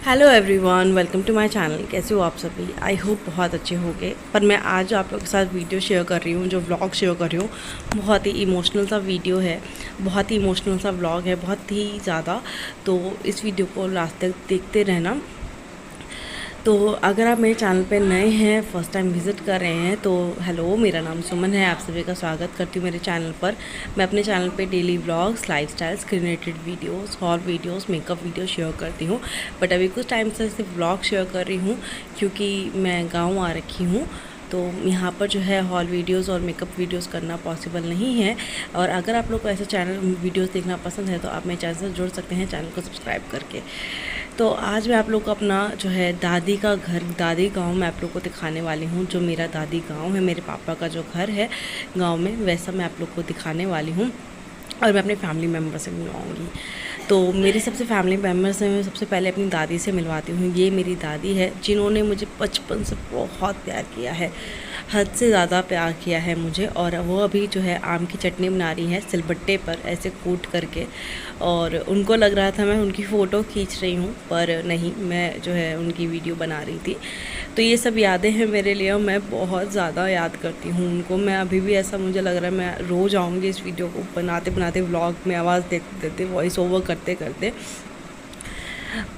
Hello everyone, welcome to my channel. कैसे हो आप सभी? आई होप बहुत अच्छे होंगे। पर मैं आज आप लोगों के साथ वीडियो शेयर कर रही हूँ, जो व्लॉग शेयर कर रही हूँ, बहुत ही इमोशनल सा वीडियो है, बहुत ही इमोशनल सा व्लॉग है, बहुत ही ज़्यादा। तो इस वीडियो को लास्ट तक देखते रहना। तो अगर आप मेरे चैनल पे नए हैं, फर्स्ट टाइम विज़िट कर रहे हैं, तो हेलो, मेरा नाम सुमन है। आप सभी का स्वागत करती हूँ मेरे चैनल पर। मैं अपने चैनल पे daily vlogs, lifestyle, screen related videos, hall videos, makeup video share करती हूँ। बट अभी कुछ टाइम से सिर्फ व्लॉग शेयर कर रही हूँ, क्योंकि मैं गाँव आ रखी हूँ। तो यहाँ पर जो है हॉल वीडियोस और मेकअप वीडियोस करना पॉसिबल नहीं है। और अगर आप लोग को ऐसे चैनल वीडियोस देखना पसंद है, तो आप मेरे चैनल से जुड़ सकते हैं, चैनल को सब्सक्राइब करके। तो आज मैं आप लोग को अपना जो है दादी का घर, दादी गांव में आप लोग को दिखाने वाली हूँ। जो मेरा दादी गांव है, मेरे पापा का जो घर है गांव में, वैसा मैं आप लोग को दिखाने वाली हूँ। और मैं अपने फैमिली मेम्बर से मिलवाऊँगी। तो मेरे सबसे फैमिली मेम्बर से मैं सबसे पहले अपनी दादी से मिलवाती हूँ। ये मेरी दादी है, जिन्होंने मुझे बचपन से बहुत प्यार किया है, हद से ज़्यादा प्यार किया है मुझे। और वो अभी जो है आम की चटनी बना रही है सिलबट्टे पर, ऐसे कूट करके। और उनको लग रहा था मैं उनकी फ़ोटो खींच रही हूँ, पर नहीं, मैं जो है उनकी वीडियो बना रही थी। तो ये सब यादें हैं मेरे लिए, और मैं बहुत ज़्यादा याद करती हूँ उनको। मैं अभी भी ऐसा मुझे लग रहा है मैं रोज़ आऊँगी इस वीडियो को बनाते बनाते, व्लॉग में आवाज़ देते देते, वॉइस ओवर करते करते।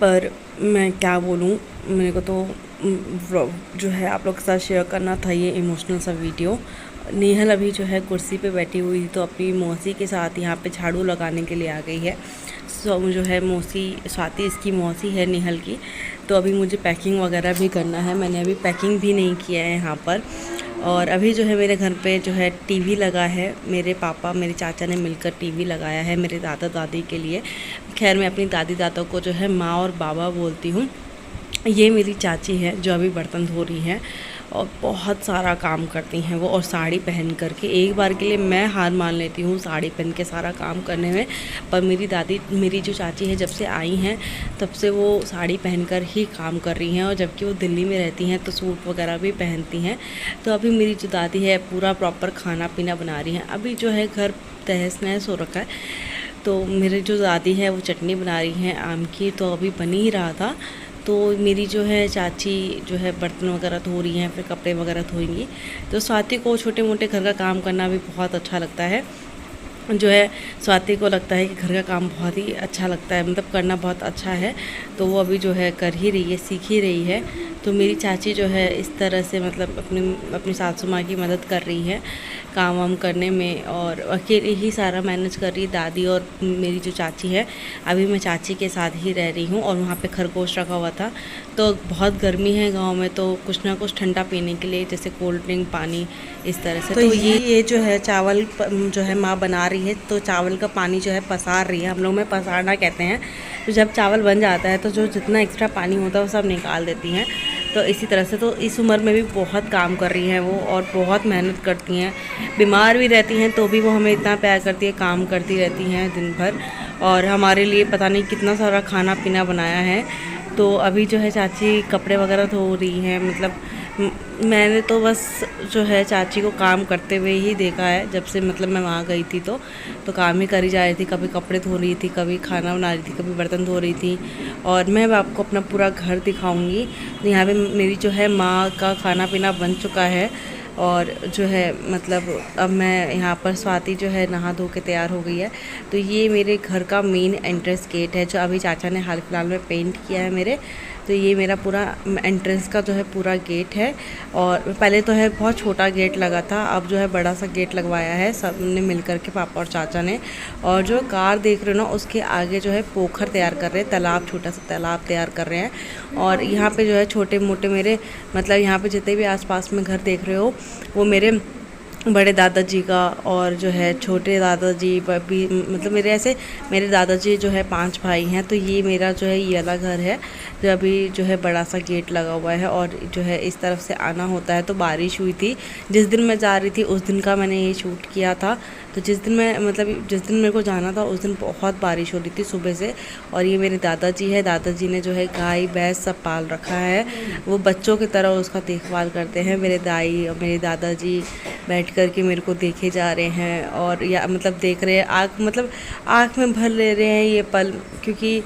पर मैं क्या बोलूँ, मेरे को तो जो है आप लोग के साथ शेयर करना था ये इमोशनल सा वीडियो। नेहल अभी जो है कुर्सी पे बैठी हुई थी, तो अपनी मौसी के साथ यहाँ पे झाड़ू लगाने के लिए आ गई है। सो जो है मौसी, स्वाति इसकी मौसी है नेहल की। तो अभी मुझे पैकिंग वगैरह भी करना है, मैंने अभी पैकिंग भी नहीं किया है यहाँ पर। और अभी जो है मेरे घर पे जो है टीवी लगा है, मेरे पापा, मेरे चाचा ने मिलकर टीवी लगाया है मेरे दादा दादी के लिए। खैर, मैं अपनी दादी दादा को जो है माँ और बाबा बोलती हूँ। ये मेरी चाची है जो अभी बर्तन धो रही हैं, और बहुत सारा काम करती हैं वो, और साड़ी पहन करके। एक बार के लिए मैं हार मान लेती हूँ साड़ी पहन के सारा काम करने में, पर मेरी दादी, मेरी जो चाची है, जब से आई हैं तब से वो साड़ी पहनकर ही काम कर रही हैं। और जबकि वो दिल्ली में रहती हैं तो सूट वगैरह भी पहनती हैं। तो अभी मेरी जो दादी है पूरा प्रॉपर खाना पीना बना रही हैं। अभी जो है घर तहस नहस हो रखा है, तो मेरी जो दादी है वो चटनी बना रही हैं आम की, तो अभी बन ही रहा था। तो मेरी जो है चाची जो है बर्तन वगैरह धो रही हैं, फिर कपड़े वगैरह धोएंगी। तो स्वाति को छोटे मोटे घर का काम करना भी बहुत अच्छा लगता है। जो है स्वाति को लगता है कि घर का काम बहुत ही अच्छा लगता है, मतलब करना बहुत अच्छा है। तो वो अभी जो है कर ही रही है, सीख ही रही है। तो मेरी चाची जो है इस तरह से मतलब अपनी सासू माँ की मदद कर रही है काम वाम करने में, और अकेले ही सारा मैनेज कर रही है दादी। और मेरी जो चाची है, अभी मैं चाची के साथ ही रह रही हूँ। और वहाँ पे खरगोश रखा हुआ था, तो बहुत गर्मी है गांव में, तो कुछ ना कुछ ठंडा पीने के लिए, जैसे कोल्ड ड्रिंक, पानी, इस तरह से। तो ये जो है चावल जो है माँ बना रही है, तो चावल का पानी जो है पसार रही है, हम लोग में पसारना कहते हैं। तो जब चावल बन जाता है तो जो जितना एक्स्ट्रा पानी होता है वो सब निकाल देती हैं। तो इसी तरह से, तो इस उम्र में भी बहुत काम कर रही हैं वो, और बहुत मेहनत करती हैं। बीमार भी रहती हैं तो भी वो हमें इतना प्यार करती है, काम करती रहती हैं दिन भर। और हमारे लिए पता नहीं कितना सारा खाना पीना बनाया है। तो अभी जो है चाची कपड़े वगैरह धो रही हैं। मतलब मैंने तो बस जो है चाची को काम करते हुए ही देखा है, जब से मतलब मैं वहाँ गई थी। तो काम ही करी जा रही थी, कभी कपड़े धो रही थी, कभी खाना बना रही थी, कभी बर्तन धो रही थी। और मैं आपको अपना पूरा घर दिखाऊंगी। यहाँ पे मेरी जो है माँ का खाना पीना बन चुका है, और जो है मतलब अब मैं यहाँ पर, स्वाति जो है नहा धो के तैयार हो गई है। तो ये मेरे घर का मेन एंट्रेंस गेट है, जो अभी चाचा ने हाल फिलहाल में पेंट किया है मेरे। तो ये मेरा पूरा एंट्रेंस का जो है पूरा गेट है। और पहले तो है बहुत छोटा गेट लगा था, अब जो है बड़ा सा गेट लगवाया है सब ने मिल कर के, पापा और चाचा ने। और जो कार देख रहे हो ना, उसके आगे जो है पोखर तैयार कर रहे हैं, तालाब, छोटा सा तालाब तैयार कर रहे हैं। और यहाँ पे जो है छोटे मोटे मेरे, मतलब यहाँ पे जितने भी आसपास में घर देख रहे हो, वो मेरे बड़े दादाजी का, और जो है छोटे दादाजी भी, मतलब मेरे दादाजी जो है 5 भाई हैं। तो ये मेरा जो है ये वाला घर है, जो अभी जो है बड़ा सा गेट लगा हुआ है। और जो है इस तरफ से आना होता है। तो बारिश हुई थी जिस दिन मैं जा रही थी, उस दिन का मैंने ये शूट किया था। तो जिस दिन मेरे को जाना था, उस दिन बहुत बारिश हो रही थी सुबह से। और ये मेरे दादाजी है, दादाजी ने जो है गाय भैंस सब पाल रखा है, वो बच्चों की तरह उसका देखभाल करते हैं। मेरे दाई और मेरे दादाजी बैठ कर के मेरे को देखे जा रहे हैं, और या मतलब देख रहे हैं, आँख में भर ले रहे हैं ये पल, क्योंकि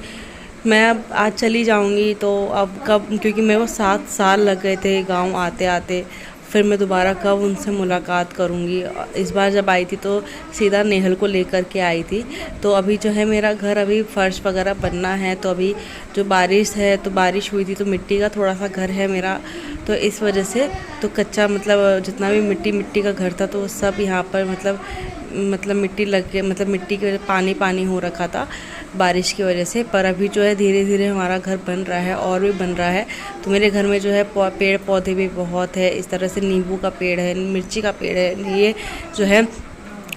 मैं अब आज चली जाऊंगी तो अब कब, क्योंकि मेरे को 7 साल लग गए थे गांव आते आते, फिर मैं दोबारा कब उनसे मुलाकात करूंगी। इस बार जब आई थी तो सीधा नेहल को लेकर के आई थी। तो अभी जो है मेरा घर अभी फर्श वगैरह बनना है, तो अभी जो बारिश है, तो बारिश हुई थी तो मिट्टी का थोड़ा सा घर है मेरा, तो इस वजह से तो कच्चा मतलब जितना भी मिट्टी का घर था तो सब यहाँ पर मतलब मिट्टी लग के, मतलब मिट्टी की वजह पानी पानी हो रखा था बारिश की वजह से। पर अभी जो है धीरे धीरे हमारा घर बन रहा है और भी बन रहा है। तो मेरे घर में जो है पेड़ पौधे भी बहुत है, इस तरह से नींबू का पेड़ है, मिर्ची का पेड़ है, ये जो है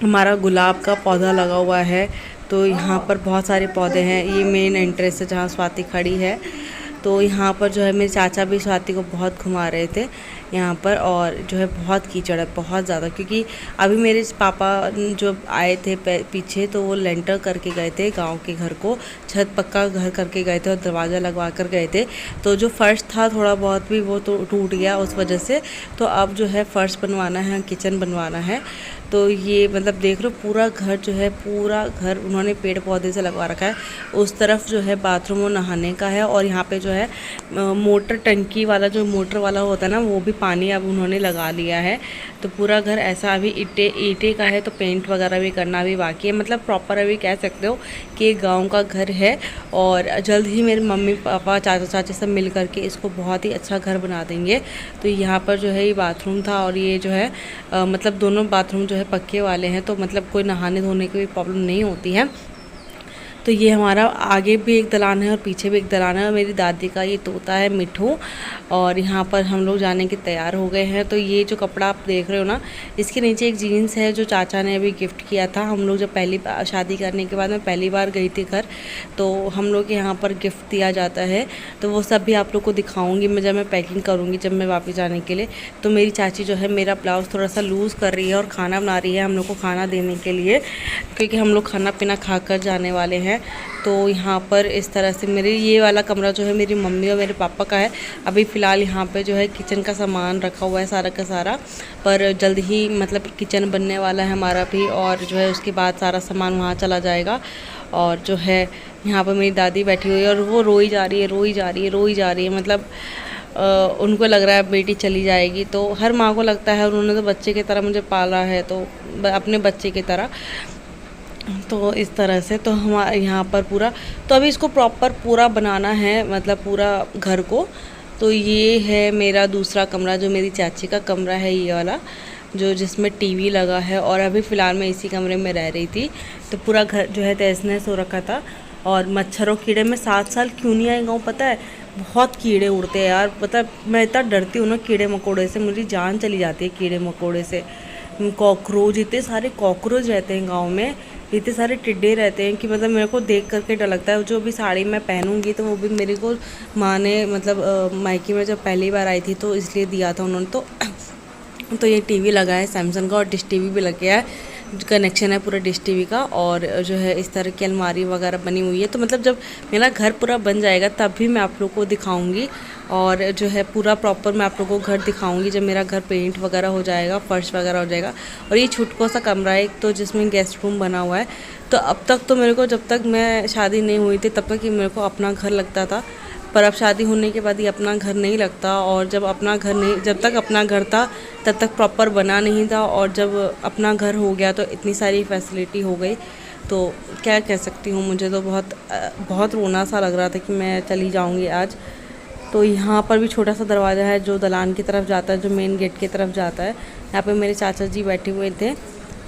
हमारा गुलाब का पौधा लगा हुआ है। तो यहाँ पर बहुत सारे पौधे हैं। ये मेन एंट्रेंस है जहाँ स्वाति खड़ी है। तो यहाँ पर जो है मेरे चाचा भी स्वाति को बहुत घुमा रहे थे यहाँ पर, और जो है बहुत कीचड़ है, बहुत ज़्यादा, क्योंकि अभी मेरे पापा जो आए थे पीछे, तो वो लेंटर करके गए थे गांव के घर को, छत पक्का घर करके गए थे और दरवाज़ा लगवा कर गए थे। तो जो फ़र्श था थोड़ा बहुत भी वो तो टूट गया उस वजह से। तो अब जो है फ़र्श बनवाना है, किचन बनवाना है। तो ये मतलब देख लो पूरा घर जो है, पूरा घर उन्होंने पेड़ पौधे से लगवा रखा है। उस तरफ जो है बाथरूम और नहाने का है, और यहाँ पे जो है मोटर टंकी वाला जो मोटर वाला होता है ना, वो भी पानी अब उन्होंने लगा लिया है। तो पूरा घर ऐसा अभी ईंटे का है, तो पेंट वगैरह भी करना भी बाकी है। मतलब प्रॉपर अभी कह सकते हो कि गाँव का घर है। और जल्द ही मेरे मम्मी पापा चाचा चाची सब मिल करके इसको बहुत ही अच्छा घर बना देंगे। तो यहाँ पर जो है ये बाथरूम था, और ये जो है मतलब दोनों बाथरूम जो है पक्के वाले हैं, तो मतलब कोई नहाने धोने की भी प्रॉब्लम नहीं होती है। तो ये हमारा आगे भी एक दलान है और पीछे भी एक दलान है, और मेरी दादी का ये तोता है मिठू। और यहाँ पर हम लोग जाने के तैयार हो गए हैं। तो ये जो कपड़ा आप देख रहे हो ना, इसके नीचे एक जीन्स है जो चाचा ने अभी गिफ्ट किया था। हम लोग जब पहली बार शादी करने के बाद मैं पहली बार गई थी घर, तो हम लोग के यहाँ पर गिफ्ट दिया जाता है। तो वो सब भी आप लोग को दिखाऊँगी मैं जब मैं पैकिंग करूँगी, जब मैं वापस जाने के लिए। तो मेरी चाची जो है मेरा ब्लाउज़ थोड़ा सा लूज़ कर रही है और खाना बना रही है हम लोग को खाना देने के लिए, क्योंकि हम लोग खाना पीना खा कर जाने वाले हैं। तो यहाँ पर इस तरह से मेरे ये वाला कमरा जो है मेरी मम्मी और मेरे पापा का है। अभी फ़िलहाल यहाँ पे जो है किचन का सामान रखा हुआ है सारा का सारा, पर जल्द ही मतलब किचन बनने वाला है हमारा भी, और जो है उसके बाद सारा सामान वहाँ चला जाएगा। और जो है यहाँ पर मेरी दादी बैठी हुई है और वो रोई जा रही है, रोई जा रही है, रोई जा रही है। मतलब उनको लग रहा है बेटी चली जाएगी। तो हर माँ को लगता है, उन्होंने तो बच्चे की तरह मुझे पाला है, तो अपने बच्चे की तरह। तो इस तरह से तो हमारे यहाँ पर पूरा, तो अभी इसको प्रॉपर पूरा बनाना है, मतलब पूरा घर को। तो ये है मेरा दूसरा कमरा, जो मेरी चाची का कमरा है ये वाला, जो जिसमें टीवी लगा है। और अभी फ़िलहाल मैं इसी कमरे में रह रही थी। तो पूरा घर जो है तहस नहस हो रखा था। और मच्छरों कीड़े में 7 साल क्यों नहीं आई गाँव पता है, बहुत कीड़े उड़ते हैं यार। मतलब मैं इतना डरती हूँ ना कीड़े मकोड़े से, मुझे जान चली जाती है कीड़े मकोड़े से। कॉकरोच, इतने सारे कॉकरोच रहते हैं गाँव में, इतने सारे टिड्डे रहते हैं कि मतलब मेरे को देख करके डर लगता है। जो भी साड़ी मैं पहनूंगी तो वो भी मेरे को माँ ने मतलब मायके में जब पहली बार आई थी तो इसलिए दिया था उन्होंने। तो ये टीवी लगा है सैमसंग का, और डिश टीवी भी लग गया है, कनेक्शन है पूरा डिश टीवी का। और जो है इस तरह की अलमारी वगैरह बनी हुई है। तो मतलब जब मेरा घर पूरा बन जाएगा तब भी मैं आप लोग को दिखाऊंगी, और जो है पूरा प्रॉपर मैं आप लोगों को घर दिखाऊंगी जब मेरा घर पेंट वगैरह हो जाएगा, फर्श वगैरह हो जाएगा। और ये छोटको सा कमरा है एक, तो जिसमें गेस्ट रूम बना हुआ है। तो अब तक तो मेरे को, जब तक मैं शादी नहीं हुई थी तब तक ही मेरे को अपना घर लगता था, पर अब शादी होने के बाद ये अपना घर नहीं लगता। और जब तक अपना घर था तब तक प्रॉपर बना नहीं था, और जब अपना घर हो गया तो इतनी सारी फैसिलिटी हो गई। तो क्या कह सकती हूँ, मुझे तो बहुत रोना सा लग रहा था कि मैं चली जाऊँगी आज। तो यहाँ पर भी छोटा सा दरवाज़ा है जो दलान की तरफ जाता है, जो मेन गेट की तरफ जाता है। यहाँ पे मेरे चाचा जी बैठे हुए थे।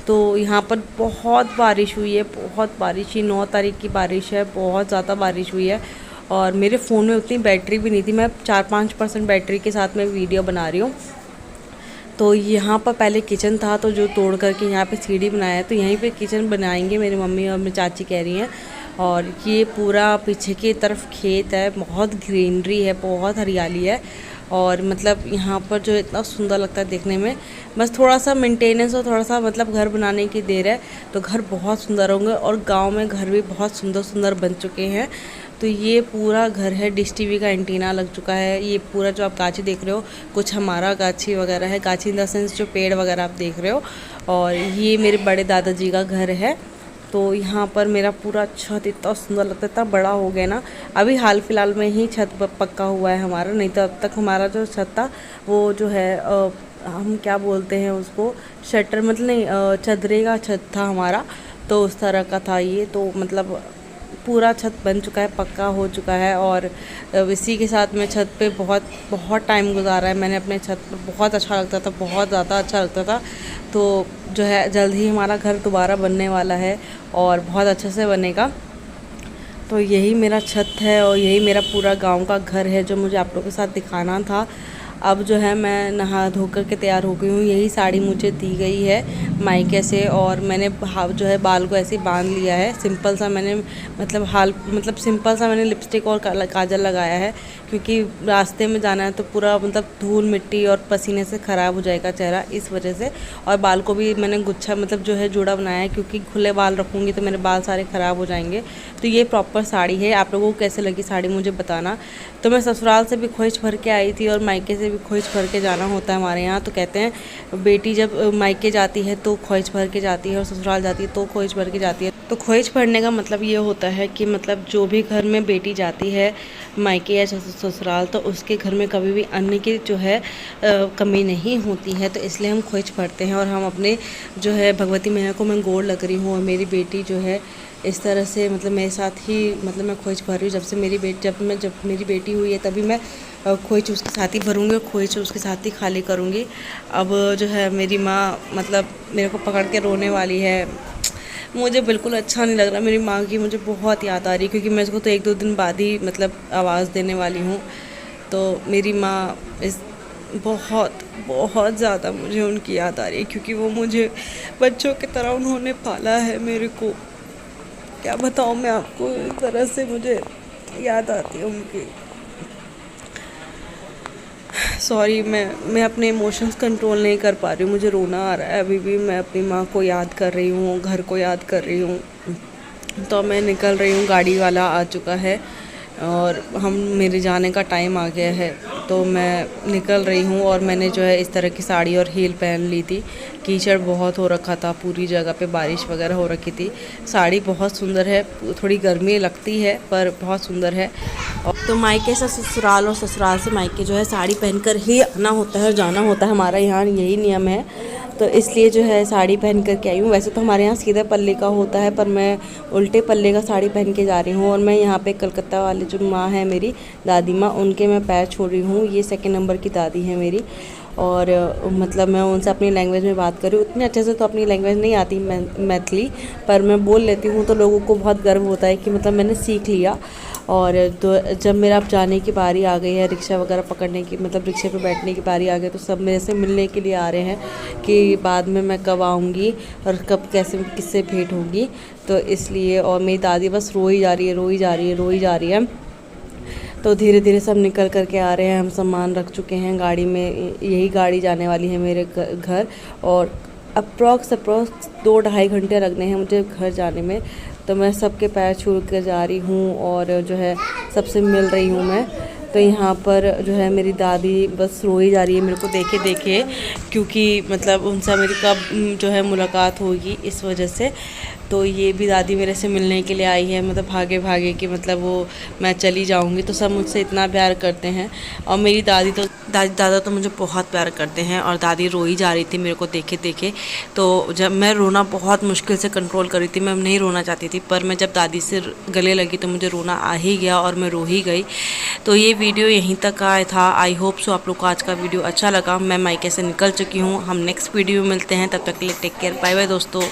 तो यहाँ पर बहुत बारिश हुई है, बहुत बारिश ही 9 तारीख की बारिश है, बहुत ज़्यादा बारिश हुई है। और मेरे फ़ोन में उतनी बैटरी भी नहीं थी, मैं 4-5% बैटरी के साथ मैं वीडियो बना रही हूँ। तो यहाँ पर पहले किचन था, तो जो तोड़ करके यहाँ पे सीढ़ी बनाया है, तो यहीं पे किचन बनाएंगे मेरी मम्मी और मेरी चाची कह रही हैं। और ये पूरा पीछे की तरफ खेत है, बहुत ग्रीनरी है, बहुत हरियाली है। और मतलब यहाँ पर जो इतना सुंदर लगता है देखने में, बस थोड़ा सा मेंटेनेंस और थोड़ा सा मतलब घर बनाने की देर है, तो घर बहुत सुंदर होंगे। और गांव में घर भी बहुत सुंदर सुंदर बन चुके हैं। तो ये पूरा घर है, डिश टीवी का एंटीना लग चुका है। ये पूरा जो आप गाछी देख रहे हो, कुछ हमारा गाछी वगैरह है, गाछी इन द सेंस जो पेड़ वगैरह आप देख रहे हो। और ये मेरे बड़े दादाजी का घर है। तो यहाँ पर मेरा पूरा छत इतना सुंदर लगता है, इतना बड़ा हो गया ना। अभी हाल फिलहाल में ही छत पक्का हुआ है हमारा, नहीं तो अब तक हमारा जो छत था वो जो है हम क्या बोलते हैं उसको, शटर मतलब नहीं, चदरे का छत था हमारा, तो उस तरह का था ये। तो मतलब पूरा छत बन चुका है, पक्का हो चुका है। और इसी के साथ मैं छत पे बहुत बहुत टाइम गुजारा है मैंने अपने छत पर, बहुत अच्छा लगता था, बहुत ज़्यादा अच्छा लगता था। तो जो है जल्द ही हमारा घर दोबारा बनने वाला है और बहुत अच्छे से बनेगा। तो यही मेरा छत है और यही मेरा पूरा गांव का घर है जो मुझे आप लोगों के साथ दिखाना था। अब जो है मैं नहा धो कर के तैयार हो गई हूँ। यही साड़ी मुझे दी गई है मायके से और मैंने जो है बाल को ऐसे बांध लिया है। सिंपल सा मैंने मतलब सिंपल सा मैंने लिपस्टिक और काजल लगाया है, क्योंकि रास्ते में जाना है तो पूरा मतलब धूल मिट्टी और पसीने से ख़राब हो जाएगा चेहरा, इस वजह से। और बाल को भी मैंने गुच्छा मतलब जो है जोड़ा बनाया है, क्योंकि खुले बाल रखूँगी तो मेरे बाल सारे ख़राब हो जाएंगे। तो ये प्रॉपर साड़ी है। आप लोगों को कैसे लगी साड़ी मुझे बताना। तो मैं ससुराल से भी खोइच भर के आई थी और मायके से भी खोइच भर के जाना होता है हमारे यहाँ। तो कहते हैं बेटी जब मायके जाती है तो खोइच भर के जाती है और ससुराल जाती है तो खोइच भर के जाती है। तो खोइच भरने का मतलब ये होता है कि मतलब जो भी घर में बेटी जाती है मायके या ससुराल, तो उसके घर में कभी भी अन्न की जो है कमी नहीं होती है। तो इसलिए हम खोइच भरते हैं और हम अपने जो है भगवती मैया को मैं गोड़ लग रही हूँ और मेरी बेटी जो है इस तरह से मतलब मेरे साथ ही मतलब मैं खोइच भर रही हूँ। जब मेरी बेटी हुई है तभी मैं खोइच उसके साथ ही भरूँगी और खोइच उसके साथ ही खाली करूँगी। अब जो है मेरी माँ मतलब मेरे को पकड़ के रोने वाली है। मुझे बिल्कुल अच्छा नहीं लग रहा, मेरी माँ की मुझे बहुत याद आ रही है, क्योंकि मैं इसको तो 1-2 दिन बाद ही मतलब आवाज़ देने वाली हूँ। तो मेरी माँ बहुत बहुत ज़्यादा मुझे उनकी याद आ रही है, क्योंकि वो मुझे बच्चों की तरह उन्होंने पाला है मेरे को। क्या बताऊँ मैं आपको, इस तरह से मुझे याद आती है उनकी। सॉरी, मैं अपने इमोशंस कंट्रोल नहीं कर पा रही हूँ, मुझे रोना आ रहा है अभी भी। मैं अपनी माँ को याद कर रही हूँ, घर को याद कर रही हूँ। तो मैं निकल रही हूँ, गाड़ी वाला आ चुका है और मेरे जाने का टाइम आ गया है। तो मैं निकल रही हूँ और मैंने जो है इस तरह की साड़ी और हील पहन ली थी। कीचड़ बहुत हो रखा था, पूरी जगह पे बारिश वगैरह हो रखी थी। साड़ी बहुत सुंदर है, थोड़ी गर्मी लगती है पर बहुत सुंदर है। तो मायके से ससुराल और ससुराल से मायके जो है साड़ी पहनकर ही आना होता है और जाना होता है, हमारा यहाँ यही नियम है। तो इसलिए जो है साड़ी पहन कर के आई हूँ। वैसे तो हमारे यहाँ सीधे पल्ले का होता है, पर मैं उल्टे पल्ले का साड़ी पहन के जा रही हूँ। और मैं यहाँ पे कलकत्ता वाले जो माँ है मेरी दादी माँ, उनके मैं पैर छोड़ रही हूँ। ये 2nd नंबर की दादी है मेरी और मतलब मैं उनसे अपनी लैंग्वेज में बात कर रही हूँ। उतने अच्छे से तो अपनी लैंग्वेज नहीं आती मैथिली, पर मैं बोल लेती हूँ। तो लोगों को बहुत गर्व होता है कि मतलब मैंने सीख लिया। और तो जब मेरा अब जाने की बारी आ गई है, रिक्शा वगैरह पकड़ने की मतलब रिक्शे पे बैठने की बारी आ गई, तो सब मेरे से मिलने के लिए आ रहे हैं कि बाद में मैं कब आऊँगी और कब कैसे किससे भेंट होगी। तो इसलिए और मेरी दादी बस रोई जा रही है, रोई जा रही है, रोई जा रही है। तो धीरे धीरे सब निकल कर के आ रहे हैं। हम सामान रख चुके हैं गाड़ी में, यही गाड़ी जाने वाली है मेरे घर। और अप्रॉक्स 2-2.5 घंटे लगने हैं मुझे घर जाने में। तो मैं सबके पैर छू कर जा रही हूँ और जो है सबसे मिल रही हूँ मैं। तो यहाँ पर जो है मेरी दादी बस रोई जा रही है मेरे को देखे देखे, क्योंकि मतलब उनसे मेरी कब जो है मुलाकात होगी, इस वजह से। तो ये भी दादी मेरे से मिलने के लिए आई है, मतलब भागे भागे कि मतलब वो मैं चली जाऊंगी। तो सब मुझसे इतना प्यार करते हैं और मेरी दादी दादा तो मुझे बहुत प्यार करते हैं। और दादी रोई जा रही थी मेरे को देखे देखे। तो जब मैं रोना बहुत मुश्किल से कंट्रोल कर रही थी, मैं नहीं रोना चाहती थी, पर मैं जब दादी से गले लगी तो मुझे रोना आ ही गया और मैं रो ही गई। तो ये वीडियो यहीं तक आया था। आई होप सो आप लोग को आज का वीडियो अच्छा लगा। मैं मायके से निकल चुकी हूँ। हम नेक्स्ट वीडियो में मिलते हैं, तब तक के लिए टेक केयर, बाय बाय दोस्तों।